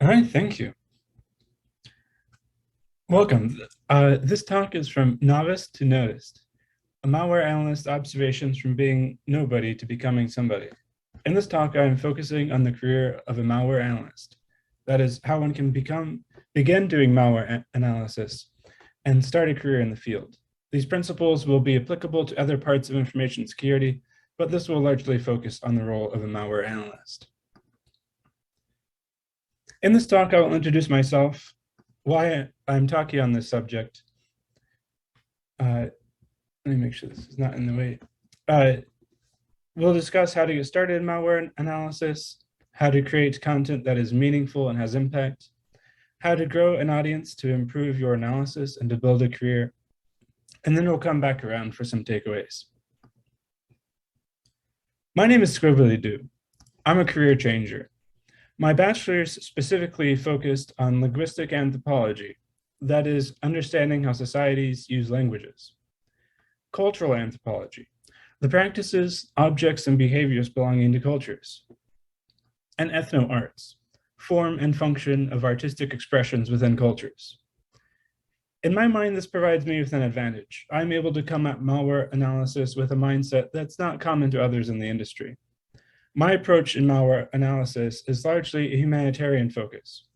All right, thank you. Welcome. This talk is from Novice to Noticed, a malware analyst observations from being nobody to becoming somebody. In this talk, I am focusing on the career of a malware analyst. That is, how one can begin doing malware analysis and start a career in the field. These principles will be applicable to other parts of information security, but this will largely focus on the role of a malware analyst. In this talk, I will introduce myself, why I'm talking on this subject. Let me make sure this is not in the way. We'll discuss how to get started in malware analysis, how to create content that is meaningful and has impact, how to grow an audience to improve your analysis and to build a career, and then we'll come back around for some takeaways. My name is Squiblydoo. I'm a career changer. My bachelor's specifically focused on linguistic anthropology, that is, understanding how societies use languages. Cultural anthropology, the practices, objects, and behaviors belonging to cultures. And ethno-arts, form and function of artistic expressions within cultures. In my mind, this provides me with an advantage. I'm able to come at malware analysis with a mindset that's not common to others in the industry. My approach in malware analysis is largely a humanitarian focus.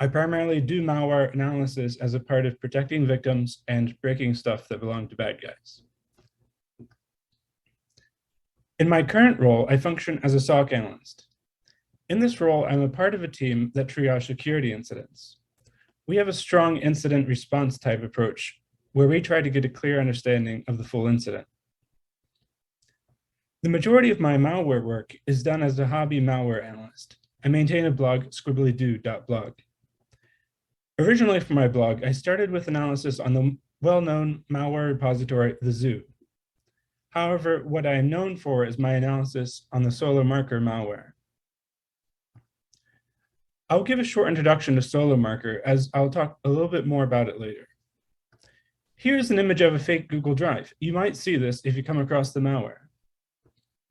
I primarily do malware analysis as a part of protecting victims and breaking stuff that belong to bad guys. In my current role, I function as a SOC analyst. In this role, I'm a part of a team that triage security incidents. We have a strong incident response type approach where we try to get a clear understanding of the full incident. The majority of my malware work is done as a hobby malware analyst. I maintain a blog, squiblydoo.blog. Originally for my blog, I started with analysis on the well-known malware repository, the Zoo. However, what I am known for is my analysis on the SolarMarker malware. I'll give a short introduction to SolarMarker as I'll talk a little bit more about it later. Here's an image of a fake Google Drive. You might see this if you come across the malware.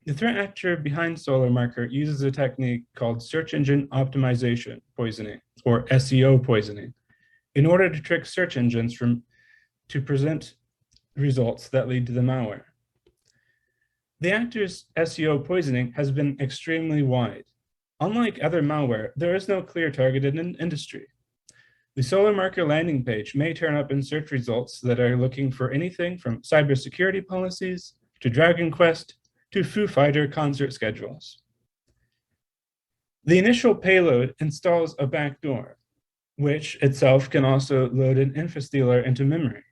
The threat actor behind SolarMarker uses a technique called search engine optimization poisoning, or SEO poisoning, in order to trick search engines to present results that lead to the malware. The actor's SEO poisoning has been extremely wide. Unlike other malware, there is no clear targeted industry. The SolarMarker landing page may turn up in search results that are looking for anything from cybersecurity policies to Dragon Quest to Foo Fighter concert schedules. The initial payload installs a backdoor, which itself can also load an infrastealer into memory.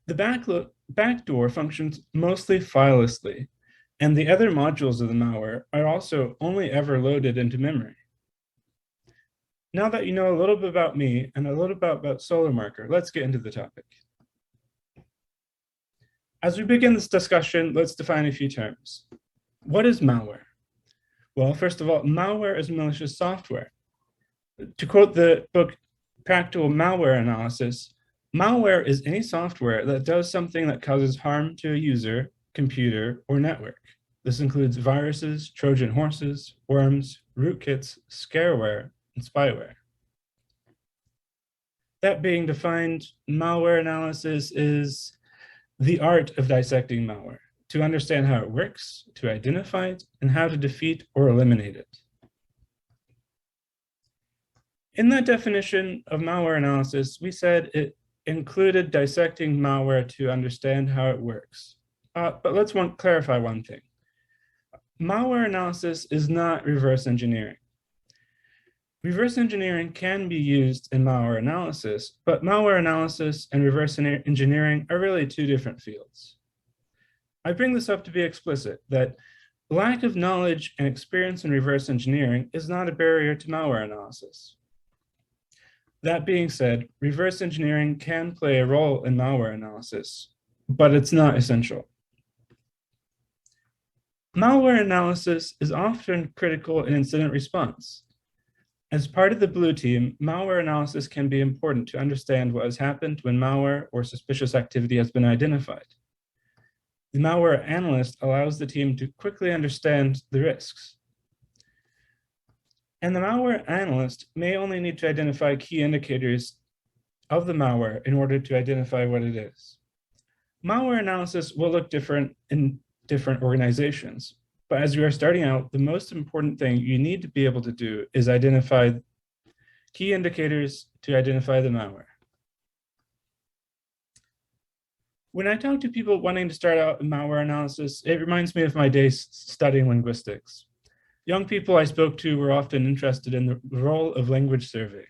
The backdoor functions mostly filelessly, and the other modules of the malware are also only ever loaded into memory. Now that you know a little bit about me and a little bit about SolarMarker, let's get into the topic. As we begin this discussion, let's define a few terms. What is malware? Well, first of all, malware is malicious software. To quote the book Practical Malware Analysis, malware is any software that does something that causes harm to a user, computer, or network. This includes viruses, Trojan horses, worms, rootkits, scareware, and spyware. That being defined, malware analysis is the art of dissecting malware, to understand how it works, to identify it, and how to defeat or eliminate it. In that definition of malware analysis, we said it included dissecting malware to understand how it works. But let's clarify one thing. Malware analysis is not reverse engineering. Reverse engineering can be used in malware analysis, but malware analysis and reverse engineering are really two different fields. I bring this up to be explicit that lack of knowledge and experience in reverse engineering is not a barrier to malware analysis. That being said, reverse engineering can play a role in malware analysis, but it's not essential. Malware analysis is often critical in incident response. As part of the blue team, malware analysis can be important to understand what has happened when malware or suspicious activity has been identified. The malware analyst allows the team to quickly understand the risks. And the malware analyst may only need to identify key indicators of the malware in order to identify what it is. Malware analysis will look different in different organizations, but as you are starting out, the most important thing you need to be able to do is identify key indicators to identify the malware. When I talk to people wanting to start out in malware analysis, it reminds me of my days studying linguistics. Young people I spoke to were often interested in the role of language survey.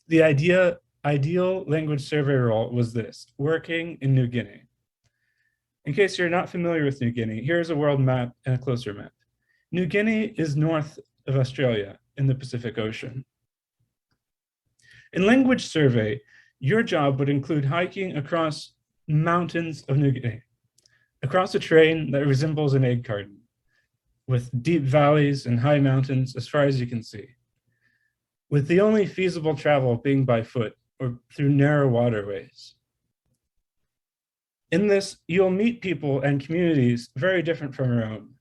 The ideal language survey role was this: working in New Guinea. In case you're not familiar with New Guinea, here's a world map and a closer map. New Guinea is north of Australia in the Pacific Ocean. In language survey, your job would include hiking across mountains of New Guinea, across a terrain that resembles an egg carton, with deep valleys and high mountains as far as you can see, with the only feasible travel being by foot or through narrow waterways. In this, you'll meet people and communities very different from your own.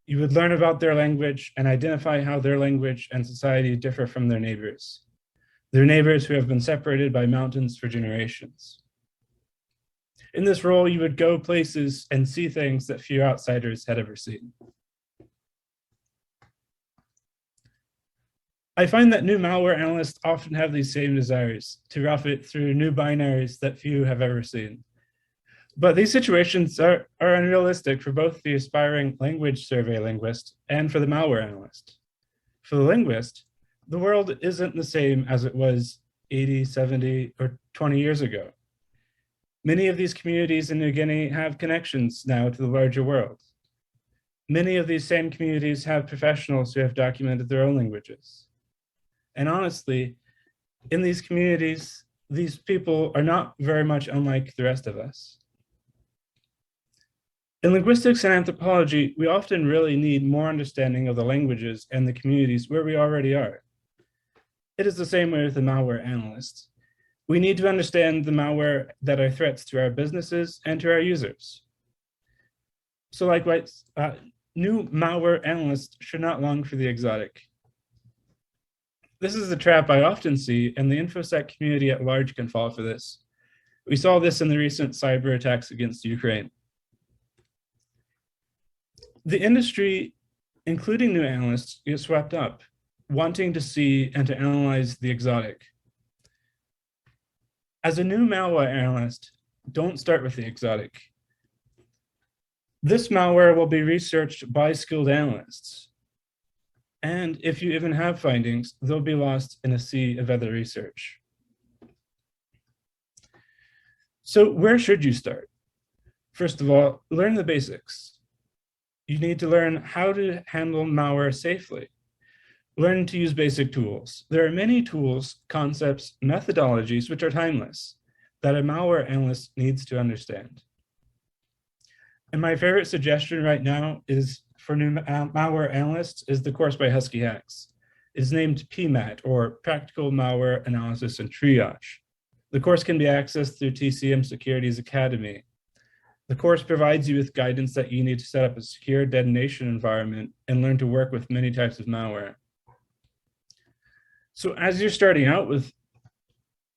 You would learn about their language and identify how their language and society differ from their neighbors who have been separated by mountains for generations. In this role, you would go places and see things that few outsiders had ever seen. I find that new malware analysts often have these same desires to rough it through new binaries that few have ever seen. But these situations are unrealistic for both the aspiring language survey linguist and for the malware analyst. For the linguist, the world isn't the same as it was 80, 70, or 20 years ago. Many of these communities in New Guinea have connections now to the larger world. Many of these same communities have professionals who have documented their own languages. And honestly, in these communities, these people are not very much unlike the rest of us. In linguistics and anthropology, we often really need more understanding of the languages and the communities where we already are. It is the same way with the malware analyst. We need to understand the malware that are threats to our businesses and to our users. So likewise, new malware analysts should not long for the exotic. This is a trap I often see, and the InfoSec community at large can fall for this. We saw this in the recent cyber attacks against Ukraine. The industry, including new analysts, gets swept up, wanting to see and to analyze the exotic. As a new malware analyst, don't start with the exotic. This malware will be researched by skilled analysts. And if you even have findings, they'll be lost in a sea of other research. So where should you start? First of all, learn the basics. You need to learn how to handle malware safely. Learn to use basic tools. There are many tools, concepts, methodologies which are timeless that a malware analyst needs to understand. And my favorite suggestion right now is for new malware analysts is the course by Husky Hacks. It's named PMAT, or Practical Malware Analysis and Triage. The course can be accessed through TCM Securities Academy. The course provides you with guidance that you need to set up a secure detonation environment and learn to work with many types of malware. So as you're starting out with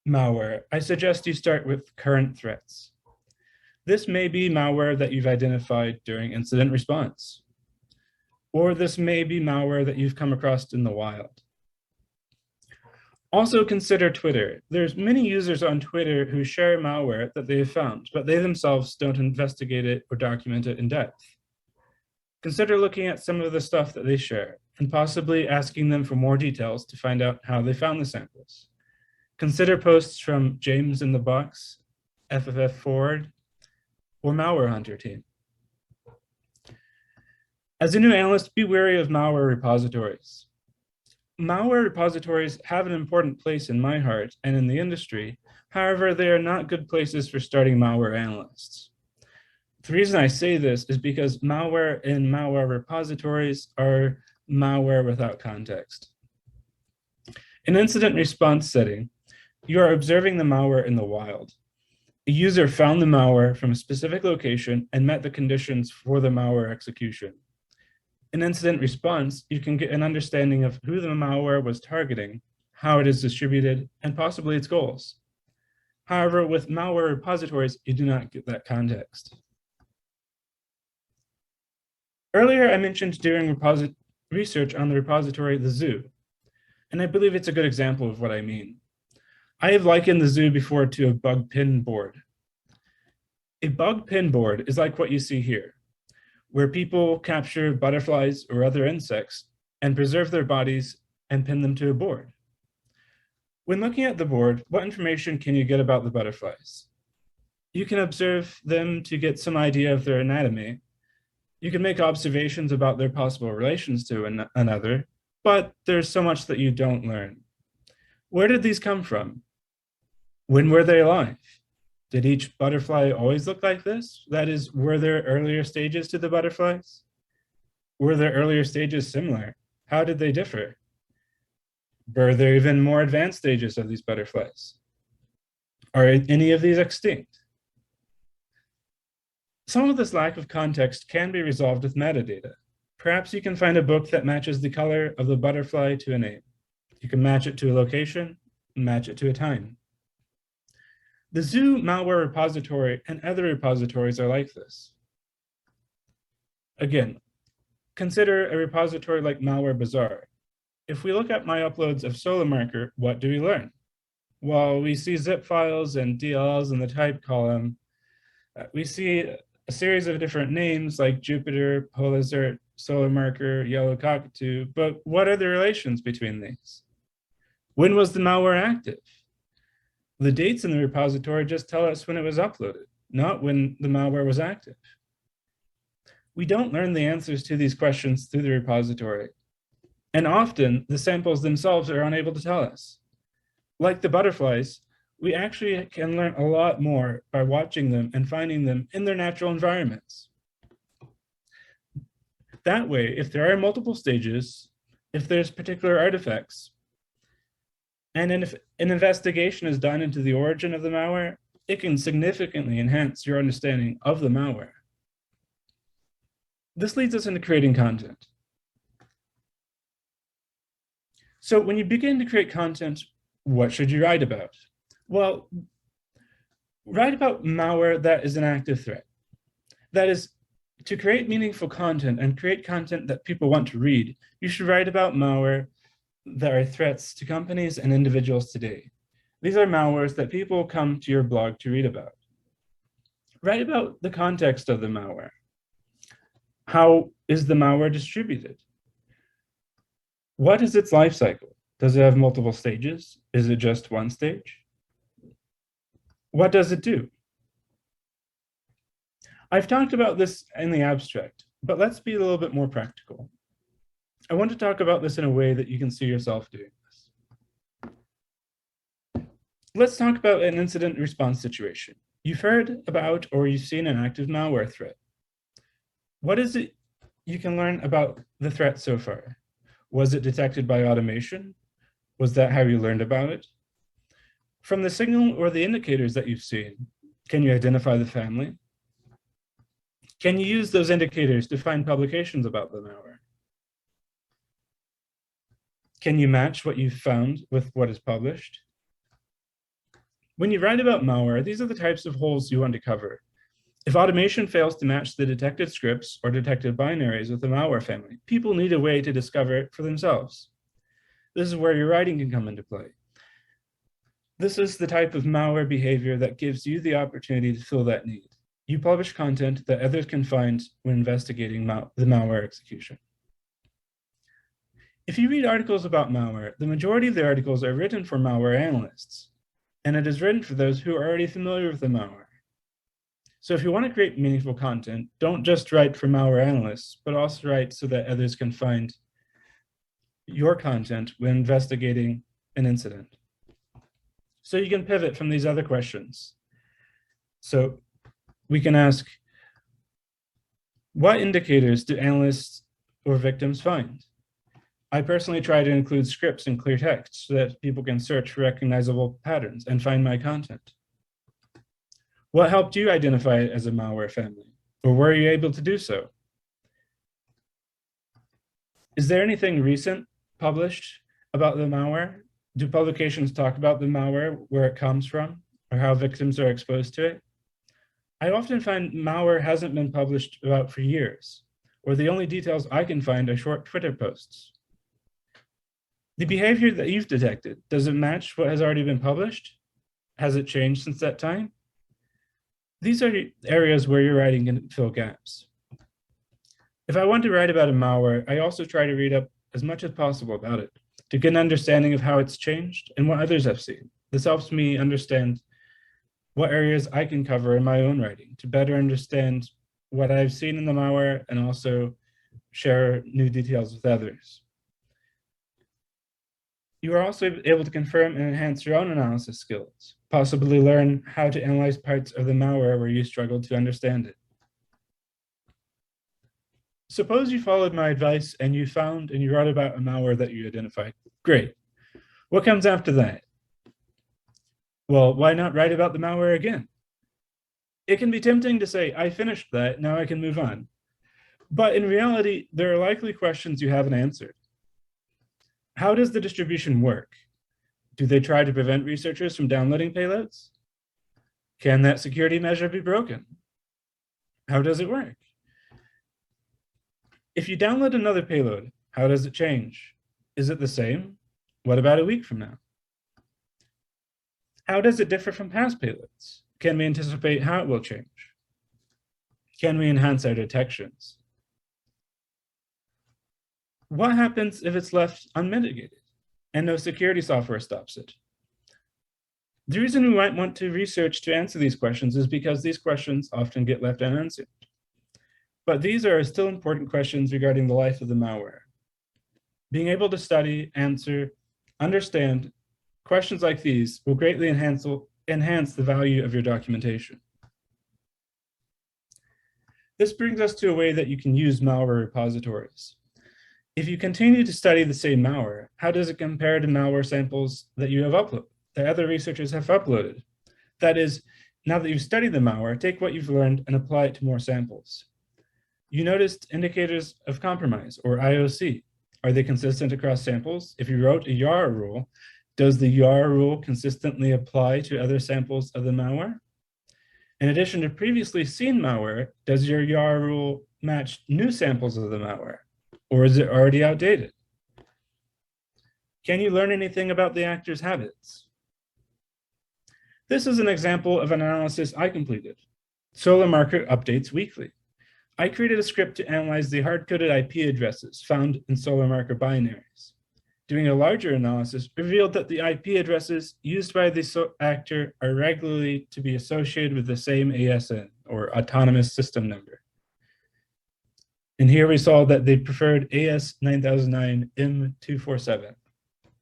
malware, I suggest you start with current threats. This may be malware that you've identified during incident response, or this may be malware that you've come across in the wild. Also consider Twitter. There's many users on Twitter who share malware that they have found, but they themselves don't investigate it or document it in depth. Consider looking at some of the stuff that they share and possibly asking them for more details to find out how they found the samples. Consider posts from James in the Box, FFF Forward, or Malware Hunter team. As a new analyst, be wary of malware repositories. Malware repositories have an important place in my heart and in the industry. However, they are not good places for starting malware analysts. The reason I say this is because malware in malware repositories are malware without context. In incident response setting, you are observing the malware in the wild. A user found the malware from a specific location and met the conditions for the malware execution. In incident response, you can get an understanding of who the malware was targeting, how it is distributed, and possibly its goals. However, with malware repositories, you do not get that context. Earlier, I mentioned doing research on the repository, the zoo, and I believe it's a good example of what I mean. I have likened the zoo before to a bug pin board. A bug pin board is like what you see here, where people capture butterflies or other insects and preserve their bodies and pin them to a board. When looking at the board, what information can you get about the butterflies? You can observe them to get some idea of their anatomy. You can make observations about their possible relations to another, but there's so much that you don't learn. Where did these come from? When were they alive? Did each butterfly always look like this? That is, were there earlier stages to the butterflies? Were there earlier stages similar? How did they differ? Were there even more advanced stages of these butterflies? Are any of these extinct? Some of this lack of context can be resolved with metadata. Perhaps you can find a book that matches the color of the butterfly to a name. You can match it to a location, match it to a time. The zoo malware repository and other repositories are like this. Again, consider a repository like Malware Bazaar. If we look at my uploads of SolarMarker, what do we learn? Well, we see zip files and DLLs in the type column. We see a series of different names like Jupiter, Polizert, SolarMarker, Yellow Cockatoo, but what are the relations between these? When was the malware active? The dates in the repository just tell us when it was uploaded, not when the malware was active. We don't learn the answers to these questions through the repository, and often the samples themselves are unable to tell us. Like the butterflies, we actually can learn a lot more by watching them and finding them in their natural environments. That way, if there are multiple stages, if there's particular artifacts, and if an investigation is done into the origin of the malware, it can significantly enhance your understanding of the malware. This leads us into creating content. So when you begin to create content, what should you write about? Well, write about malware that is an active threat. That is, to create meaningful content and create content that people want to read, you should write about malware that are threats to companies and individuals today. These are malwares that people come to your blog to read about. Write about the context of the malware. How is the malware distributed? What is its life cycle? Does it have multiple stages? Is it just one stage? What does it do? I've talked about this in the abstract, but let's be a little bit more practical. I want to talk about this in a way that you can see yourself doing this. Let's talk about an incident response situation. You've heard about or you've seen an active malware threat. What is it you can learn about the threat so far? Was it detected by automation? Was that how you learned about it? From the signal or the indicators that you've seen, can you identify the family? Can you use those indicators to find publications about the malware? Can you match what you've found with what is published? When you write about malware, these are the types of holes you want to cover. If automation fails to match the detected scripts or detected binaries with the malware family, people need a way to discover it for themselves. This is where your writing can come into play. This is the type of malware behavior that gives you the opportunity to fill that need. You publish content that others can find when investigating the malware execution. If you read articles about malware, the majority of the articles are written for malware analysts, and it is written for those who are already familiar with the malware. So if you want to create meaningful content, don't just write for malware analysts, but also write so that others can find your content when investigating an incident. So you can pivot from these other questions. So we can ask, what indicators do analysts or victims find? I personally try to include scripts in clear text so that people can search for recognizable patterns and find my content. What helped you identify it as a malware family? Or were you able to do so? Is there anything recent published about the malware? Do publications talk about the malware, where it comes from, or how victims are exposed to it? I often find malware hasn't been published about for years, or the only details I can find are short Twitter posts. The behavior that you've detected, does it match what has already been published? Has it changed since that time? These are areas where your writing can fill gaps. If I want to write about a malware, I also try to read up as much as possible about it to get an understanding of how it's changed and what others have seen. This helps me understand what areas I can cover in my own writing to better understand what I've seen in the malware and also share new details with others. You are also able to confirm and enhance your own analysis skills, possibly learn how to analyze parts of the malware where you struggled to understand it. Suppose you followed my advice and you found and you wrote about a malware that you identified. Great. What comes after that? Well, why not write about the malware again? It can be tempting to say, I finished that, now I can move on. But in reality, there are likely questions you haven't answered. How does the distribution work? Do they try to prevent researchers from downloading payloads? Can that security measure be broken? How does it work? If you download another payload, how does it change? Is it the same? What about a week from now? How does it differ from past payloads? Can we anticipate how it will change? Can we enhance our detections? What happens if it's left unmitigated and no security software stops it? The reason we might want to research to answer these questions is because these questions often get left unanswered. But these are still important questions regarding the life of the malware. Being able to study, answer, understand questions like these will greatly enhance the value of your documentation. This brings us to a way that you can use malware repositories. If you continue to study the same malware, how does it compare to malware samples that you have uploaded, that other researchers have uploaded? That is, now that you've studied the malware, take what you've learned and apply it to more samples. You noticed indicators of compromise, or IOC. Are they consistent across samples? If you wrote a YAR rule, does the YAR rule consistently apply to other samples of the malware? In addition to previously seen malware, does your YAR rule match new samples of the malware, or is it already outdated? Can you learn anything about the actor's habits? This is an example of an analysis I completed. SolarMarker updates weekly. I created a script to analyze the hard-coded IP addresses found in SolarMarker binaries. Doing a larger analysis revealed that the IP addresses used by the actor are regularly to be associated with the same ASN, or autonomous system number. And here we saw that they preferred AS9009M247.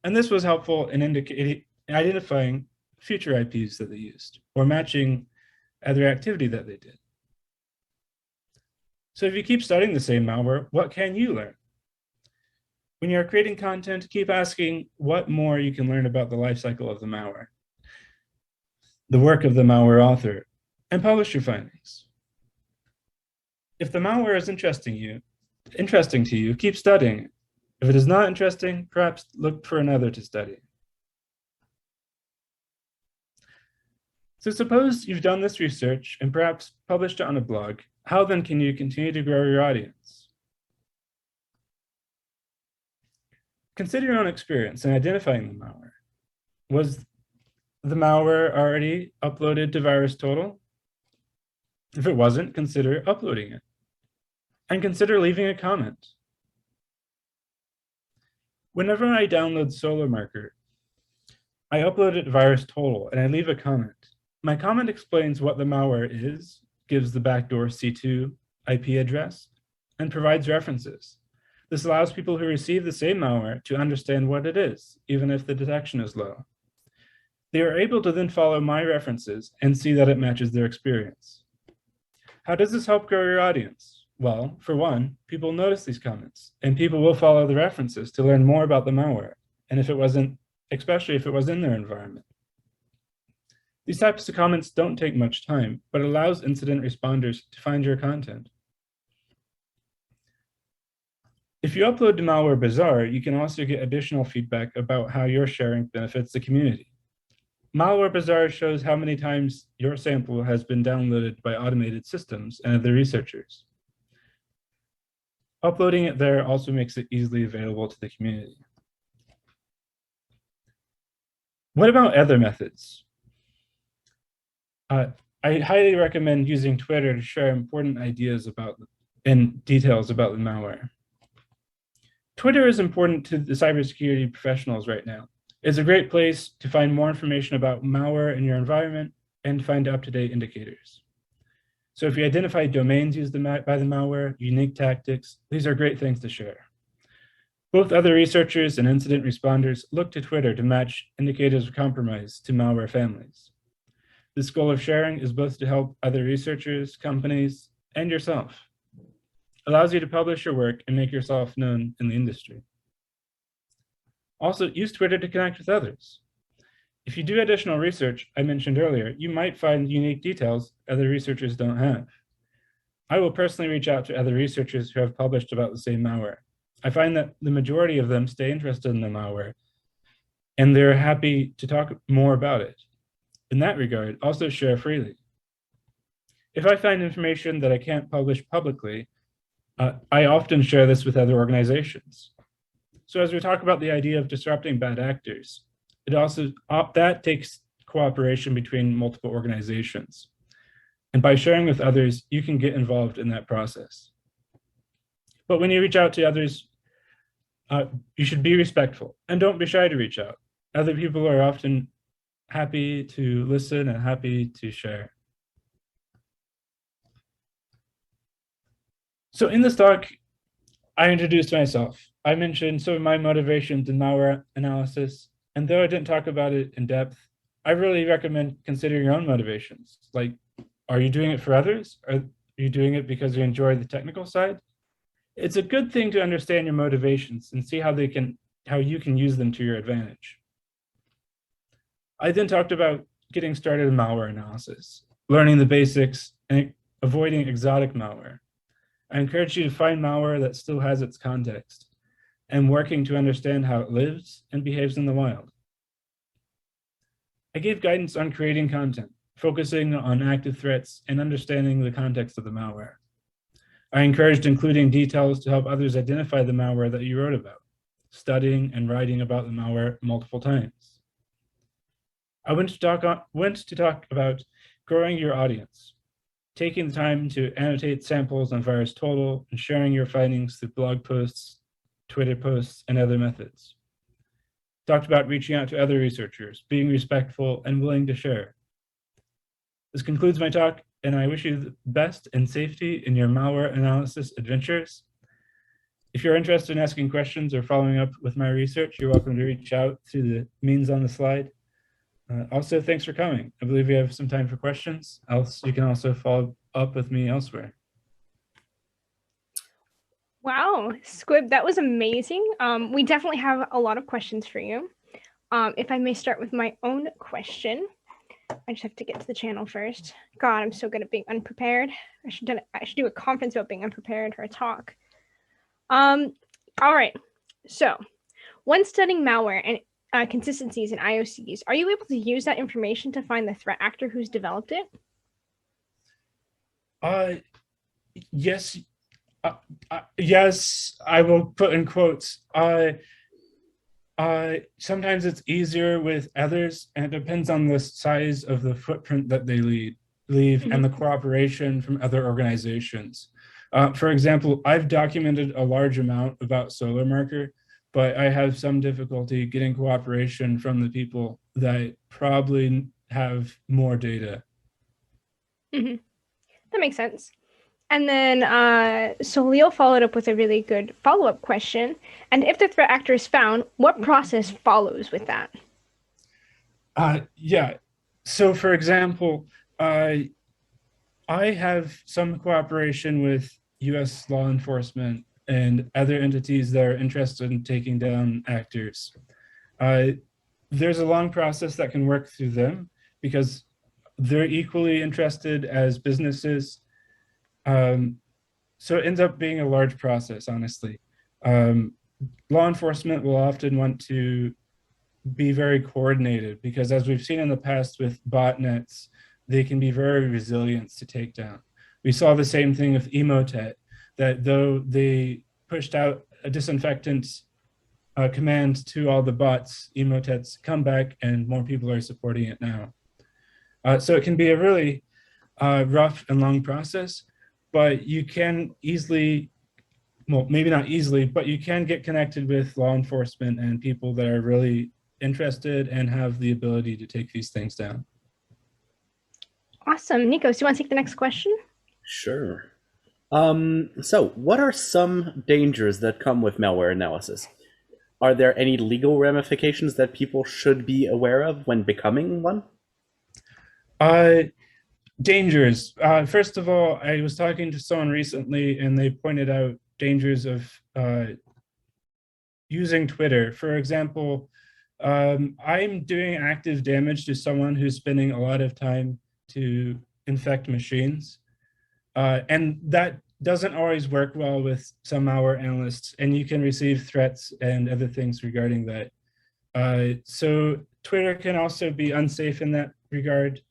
And this was helpful in identifying future IPs that they used, or matching other activity that they did. So if you keep studying the same malware, what can you learn? When you're creating content, keep asking what more you can learn about the lifecycle of the malware, the work of the malware author, and publish your findings. If the malware is interesting to you, keep studying. If it is not interesting, perhaps look for another to study. So suppose you've done this research and perhaps published it on a blog. How then can you continue to grow your audience? Consider your own experience in identifying the malware. Was the malware already uploaded to VirusTotal? If it wasn't, consider uploading it. And consider leaving a comment. Whenever I download SolarMarker, I upload it to VirusTotal and I leave a comment. My comment explains what the malware is, gives the backdoor C2 IP address, and provides references. This allows people who receive the same malware to understand what it is, even if the detection is low. They are able to then follow my references and see that it matches their experience. How does this help grow your audience? Well, for one, people notice these comments, and people will follow the references to learn more about the malware, and especially if it was in their environment. These types of comments don't take much time, but it allows incident responders to find your content. If you upload to Malware Bazaar, you can also get additional feedback about how your sharing benefits the community. Malware Bazaar shows how many times your sample has been downloaded by automated systems and other researchers. Uploading it there also makes it easily available to the community. What about other methods? I highly recommend using Twitter to share important ideas about and details about the malware. Twitter is important to the cybersecurity professionals right now. It's a great place to find more information about malware in your environment and find up-to-date indicators. So if you identify domains used by the malware, unique tactics, these are great things to share. Both other researchers and incident responders look to Twitter to match indicators of compromise to malware families. This goal of sharing is both to help other researchers, companies, and yourself. It allows you to publish your work and make yourself known in the industry. Also, use Twitter to connect with others. If you do additional research I mentioned earlier, you might find unique details other researchers don't have. I will personally reach out to other researchers who have published about the same malware. I find that the majority of them stay interested in the malware, and they're happy to talk more about it. In that regard, also share freely. If I find information that I can't publish publicly, I often share this with other organizations. So as we talk about the idea of disrupting bad actors, it also that takes cooperation between multiple organizations. And by sharing with others, you can get involved in that process. But when you reach out to others, you should be respectful and don't be shy to reach out. Other people are often happy to listen and happy to share. So in this talk, I introduced myself. I mentioned some of my motivations in malware analysis, and though I didn't talk about it in depth, I really recommend considering your own motivations. Like, are you doing it for others? Are you doing it because you enjoy the technical side? It's a good thing to understand your motivations and see how you can use them to your advantage. I then talked about getting started in malware analysis, learning the basics, and avoiding exotic malware. I encourage you to find malware that still has its context and working to understand how it lives and behaves in the wild. I gave guidance on creating content, focusing on active threats and understanding the context of the malware. I encouraged including details to help others identify the malware that you wrote about, studying and writing about the malware multiple times. I went to talk about growing your audience, taking the time to annotate samples on VirusTotal and sharing your findings through blog posts, Twitter posts, and other methods. Talked about reaching out to other researchers, being respectful and willing to share. This concludes my talk, and I wish you the best and safety in your malware analysis adventures. If you're interested in asking questions or following up with my research, you're welcome to reach out through the means on the slide. Also, thanks for coming. I believe we have some time for questions. Else, you can also follow up with me elsewhere. Wow, Squib, that was amazing. We definitely have a lot of questions for you. If I may start with my own question. I just have to get to the channel first. God, I'm so good at being unprepared. I should do a conference about being unprepared for a talk. All right. So, when studying malware and consistencies in IOCs, are you able to use that information to find the threat actor who's developed it? Yes. Yes, I will put in quotes. Sometimes it's easier with others, and it depends on the size of the footprint that they leave and the cooperation from other organizations. For example, I've documented a large amount about SolarMarker, but I have some difficulty getting cooperation from the people that probably have more data. That makes sense. And then, so Leo followed up with a really good follow-up question. And if the threat actor is found, what process follows with that? Yeah. So, for example, I have some cooperation with U.S. law enforcement and other entities that are interested in taking down actors. There's a long process that can work through them because they're equally interested as businesses. So it ends up being a large process, honestly. Law enforcement will often want to be very coordinated because, as we've seen in the past with botnets, they can be very resilient to take down. We saw the same thing with Emotet, that though they pushed out a disinfectant command to all the bots, Emotets come back and more people are supporting it now. So it can be a really rough and long process, but you can easily, well, maybe not easily, but you can get connected with law enforcement and people that are really interested and have the ability to take these things down. Awesome. Nikos, do you want to take the next question? Sure. So what are some dangers that come with malware analysis? Are there any legal ramifications that people should be aware of when becoming one? Dangers. First of all, I was talking to someone recently and they pointed out dangers of using Twitter. For example, I'm doing active damage to someone who's spending a lot of time to infect machines. And that doesn't always work well with some malware analysts, and you can receive threats and other things regarding that. So Twitter can also be unsafe in that regard.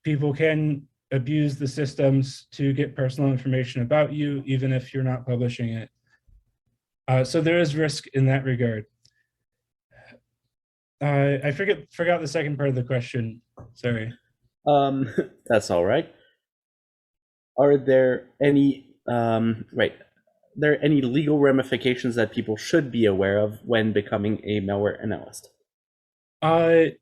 People can abuse the systems to get personal information about you, even if you're not publishing it. So there is risk in that regard. I forgot the second part of the question. Sorry. That's all right. Are there any there any legal ramifications that people should be aware of when becoming a malware analyst? I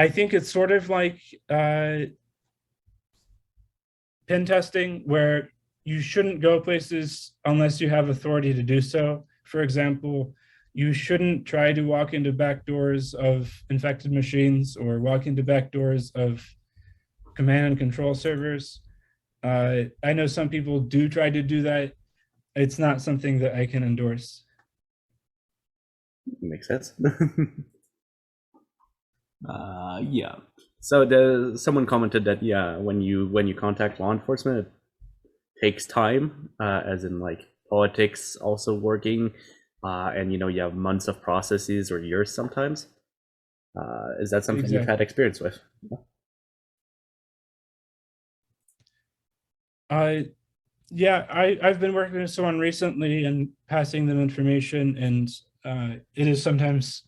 think it's sort of like pen testing, where you shouldn't go places unless you have authority to do so. For example, you shouldn't try to walk into back doors of infected machines or walk into back doors of command and control servers. I know some people do try to do that. It's not something that I can endorse. Makes sense. Yeah. So someone commented that when you contact law enforcement, it takes time, as in like politics also working, and you have months of processes or years sometimes. Is that something you've had experience with? Yeah, I've been working with someone recently and passing them information, and it is sometimes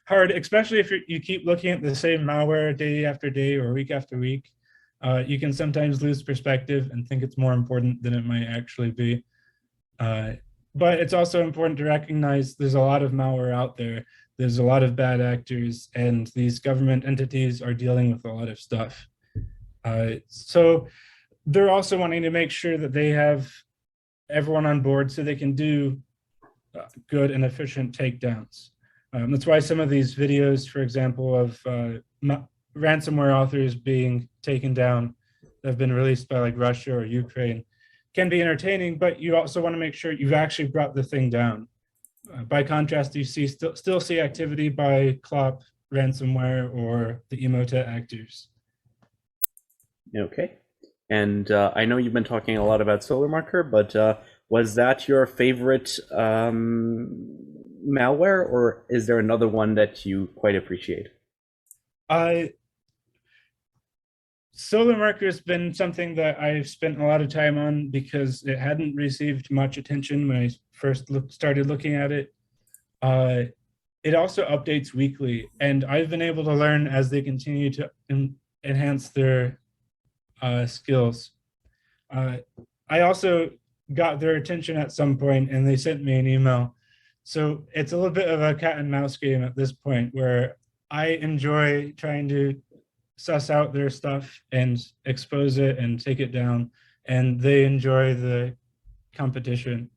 hard, especially if you keep looking at the same malware day after day or week after week. You can sometimes lose perspective and think it's more important than it might actually be. But it's also important to recognize there's a lot of malware out there. There's a lot of bad actors, and these government entities are dealing with a lot of stuff. So they're also wanting to make sure that they have everyone on board so they can do good and efficient takedowns. That's why some of these videos, for example, of ransomware authors being taken down that have been released by like Russia or Ukraine can be entertaining, but you also want to make sure you've actually brought the thing down. By contrast, you still see activity by Clop, ransomware, or the Emotet actors. Okay. And I know you've been talking a lot about SolarMarker, but was that your favorite malware, or is there another one that you quite appreciate? SolarMarker has been something that I've spent a lot of time on because it hadn't received much attention when I first started looking at it. It also updates weekly, and I've been able to learn as they continue to enhance their skills. I also got their attention at some point, and they sent me an email. So it's a little bit of a cat and mouse game at this point, where I enjoy trying to suss out their stuff and expose it and take it down, and they enjoy the competition.